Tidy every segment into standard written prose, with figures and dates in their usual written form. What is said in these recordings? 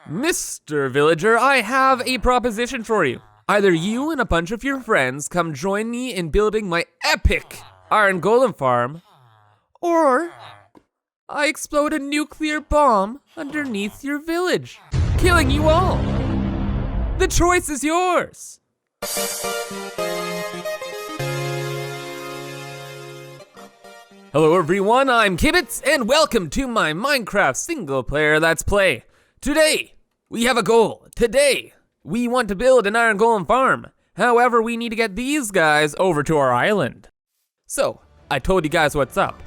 Mr. Villager, I have a proposition for you. Either you and a bunch of your friends come join me in building my epic Iron Golem farm, or I explode a nuclear bomb underneath your village, killing you all. The choice is yours. Hello everyone, I'm Kibitz, and welcome to my Minecraft single player Let's Play. Today, we have a goal. Today, we want to build an Iron Golem farm. However, we need to get these guys over to our island. So, I told you guys what's up.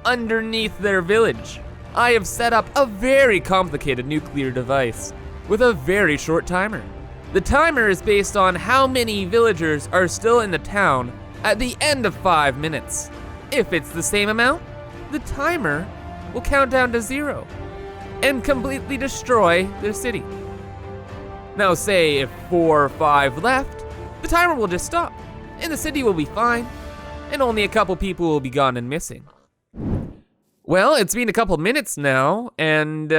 Underneath their village, I have set up a very complicated nuclear device with a very short timer. The timer is based on how many villagers are still in the town at the end of 5 minutes. If it's the same amount, the timer will count down to 0 and completely destroy their city. Now say if 4 or 5 left, the timer will just stop and the city will be fine and only a couple people will be gone and missing. Well, it's been a couple minutes now and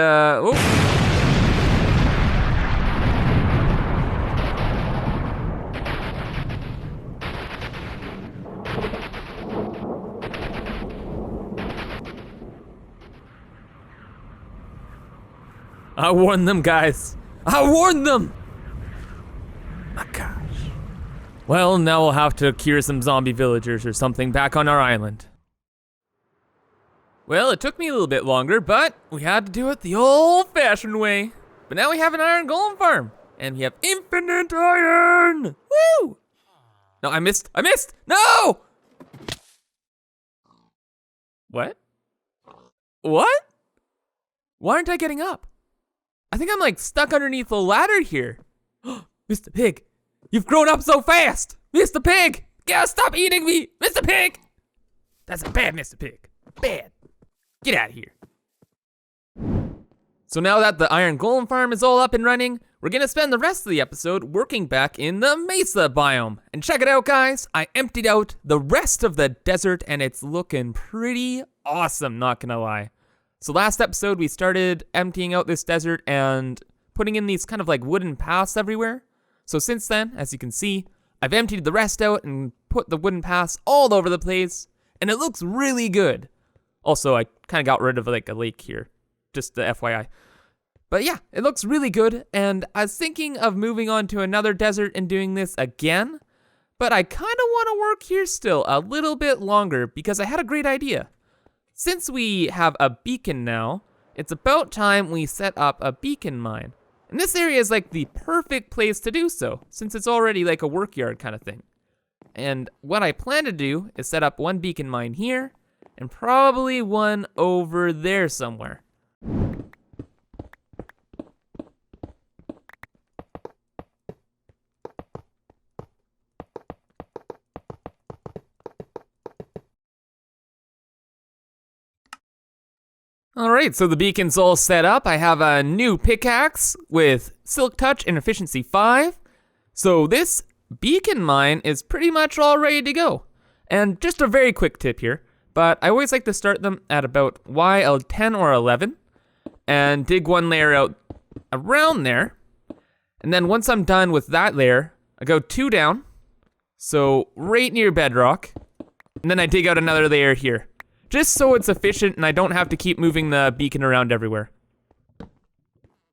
I warned them, guys. I warned them! My gosh. Well, now we'll have to cure some zombie villagers or something back on our island. Well, it took me a little bit longer, but we had to do it the old-fashioned way. But now we have an Iron Golem farm, and we have infinite iron! Woo! No, I missed! No! What? What? Why aren't I getting up? I think I'm like stuck underneath a ladder here. Mr. Pig, you've grown up so fast. Mr. Pig, stop eating me. Mr. Pig. That's a bad Mr. Pig, bad. Get out of here. So now that the Iron Golem farm is all up and running, we're gonna spend the rest of the episode working back in the Mesa biome. And check it out, guys. I emptied out the rest of the desert and it's looking pretty awesome, not gonna lie. So last episode, we started emptying out this desert and putting in these kind of like wooden paths everywhere. So since then, as you can see, I've emptied the rest out and put the wooden paths all over the place, and it looks really good. Also, I kind of got rid of like a lake here, just the FYI. But yeah, it looks really good, and I was thinking of moving on to another desert and doing this again, but I kind of want to work here still a little bit longer because I had a great idea. Since we have a beacon now, it's about time we set up a beacon mine. And this area is like the perfect place to do so, since it's already like a work yard kind of thing. And what I plan to do is set up one beacon mine here, and probably one over there somewhere. Alright, so the beacon's all set up. I have a new pickaxe with Silk Touch and Efficiency 5. So this beacon mine is pretty much all ready to go. And just a very quick tip here, but I always like to start them at about Y10 or 11 and dig one layer out around there. And then once I'm done with that layer, I go 2 down, so right near bedrock, and then I dig out another layer here. Just so it's efficient and I don't have to keep moving the beacon around everywhere.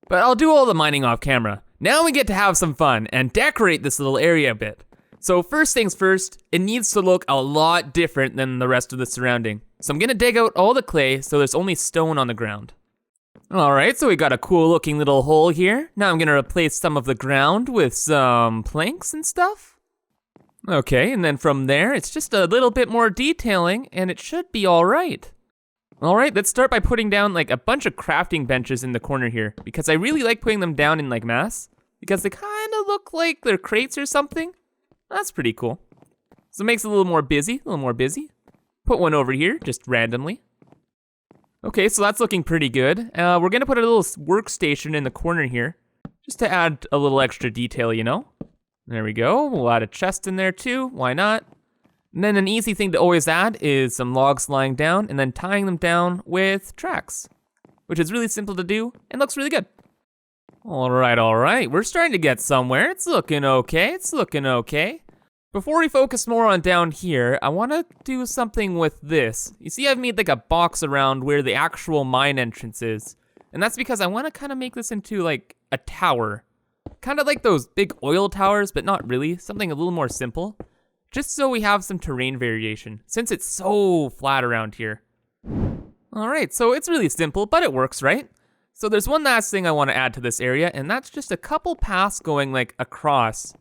But I'll do all the mining off camera. Now we get to have some fun and decorate this little area a bit. So first things first, it needs to look a lot different than the rest of the surrounding. So I'm gonna dig out all the clay so there's only stone on the ground. Alright, so we got a cool looking little hole here. Now I'm gonna replace some of the ground with some planks and stuff. Okay, and then from there, it's just a little bit more detailing, and it should be all right. All right, let's start by putting down like a bunch of crafting benches in the corner here, because I really like putting them down in like mass, because they kind of look like they're crates or something. That's pretty cool. So it makes it a little more busy. Put one over here, just randomly. Okay, so that's looking pretty good. We're gonna put a little workstation in the corner here, just to add a little extra detail, you know? There we go, we'll add a chest in there too, why not? And then an easy thing to always add is some logs lying down and then tying them down with tracks, which is really simple to do and looks really good. All right. We're starting to get somewhere. It's looking okay. Before we focus more on down here, I want to do something with this. You see, I've made like a box around where the actual mine entrance is. And that's because I want to kind of make this into like a tower. Kind of like those big oil towers, but not really. Something a little more simple. Just so we have some terrain variation, since it's so flat around here. All right, so it's really simple, but it works, right? So there's one last thing I want to add to this area, and that's just a couple paths going like across.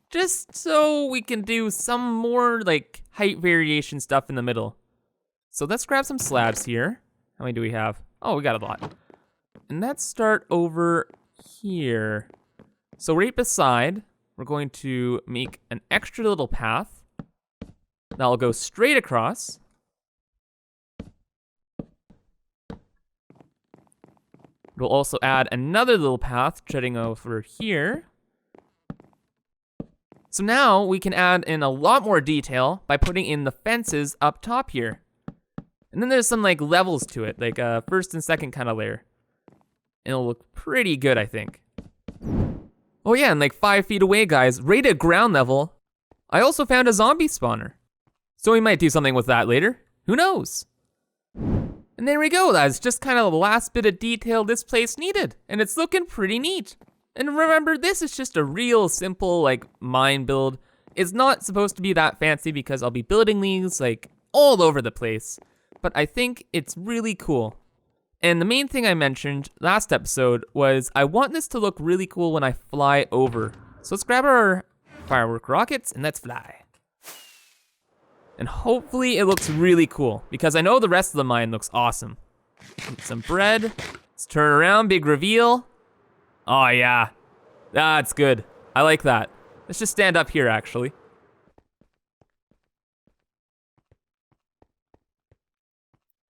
Just so we can do some more like height variation stuff in the middle. So let's grab some slabs here. How many do we have? Oh, we got a lot. And let's start over here. So right beside, we're going to make an extra little path. That'll go straight across. We'll also add another little path jutting over here. So now we can add in a lot more detail by putting in the fences up top here. And then there's some like levels to it, like a first and second kind of layer. And it'll look pretty good, I think. Oh yeah, and like 5 feet away, guys, right at ground level, I also found a zombie spawner. So we might do something with that later. Who knows? And there we go, that's just kind of the last bit of detail this place needed. And it's looking pretty neat. And remember, this is just a real simple like mine build. It's not supposed to be that fancy because I'll be building these like all over the place. But I think it's really cool. And the main thing I mentioned last episode was I want this to look really cool when I fly over. So let's grab our firework rockets and let's fly. And hopefully it looks really cool because I know the rest of the mine looks awesome. Get some bread, let's turn around, big reveal. Oh yeah, that's good. I like that. Let's just stand up here actually.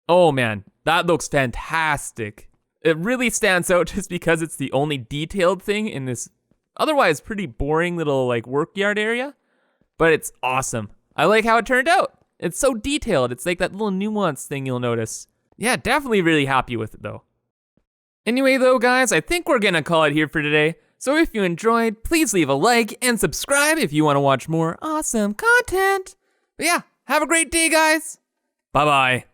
Oh man, that looks fantastic. It really stands out just because it's the only detailed thing in this otherwise pretty boring little like work yard area, but it's awesome. I like how it turned out. It's so detailed. It's like that little nuance thing you'll notice. Yeah, definitely really happy with it though. Anyway though, guys, I think we're gonna call it here for today. So if you enjoyed, please leave a like and subscribe if you want to watch more awesome content. But yeah, have a great day, guys. Bye-bye.